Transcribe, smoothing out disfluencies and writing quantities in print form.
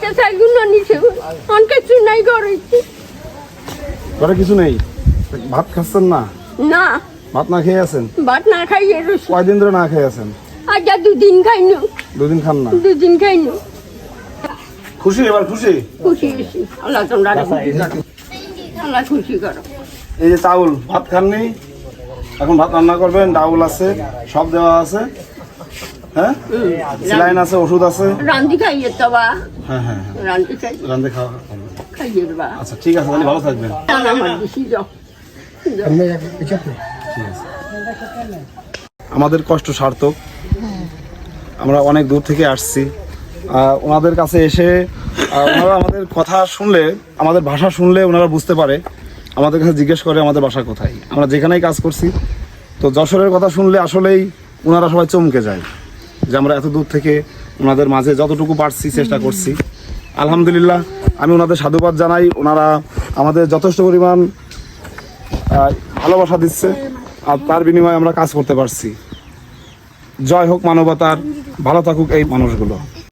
একটা সাইগুলো নিছে অনেক কিছু নাই করেছি ঘরে কিছু নেই, ভাত খাচ্ছেন না? না ভাত না খেয়ে আছেন? ভাত না খাইয়ে রয়েছি কয়দিন ধরে না খেয়ে আছেন? আজ দুদিন খাইনু। দুদিন খান না? দুদিন খাইনু। খুশি এবার? খুশি খুশি হয়েছি। আল্লাহ তোমরা খুশি করো, আল্লাহ খুশি করো। এই যে চাউল, ভাত খাননি, এখন ভাত রান্না করবেন, ডাউল আছে, সব দেওয়া আছে, হ্যাঁ, স্যালাইন আছে, ওষুধ আছে। রান্দি খাইয়ে তো বা হ্যাঁ হ্যাঁ রান্দি খাই রান্ধে খাওয়া। খাইয়ে বা আচ্ছা ঠিক আছে, তাহলে ভালো থাকবেন। আমার বেশি যাও। আমাদের কষ্ট সার্থক, আমরা অনেক দূর থেকে আসছি। ওনাদের কাছে এসে ওনারা আমাদের কথা শুনলে, আমাদের ভাষা শুনলে ওনারা বুঝতে পারে, আমাদের কাছে জিজ্ঞেস করে আমাদের বাসা কোথায়। আমরা যেখানেই কাজ করছি, তো যশোরের কথা শুনলে আসলেই ওনারা সবাই চমকে যায় যে আমরা এত দূর থেকে ওনাদের মাঝে যতটুকু পারছি চেষ্টা করছি। আলহামদুলিল্লাহ, আমি ওনাদের সাধুবাদ জানাই। ওনারা আমাদের যথেষ্ট পরিমাণ ভালোবাসা দিচ্ছে, আর তার বিনিময়ে আমরা কাজ করতে পারছি। জয় হোক মানবতার, ভালো থাকুক এই মানুষগুলো।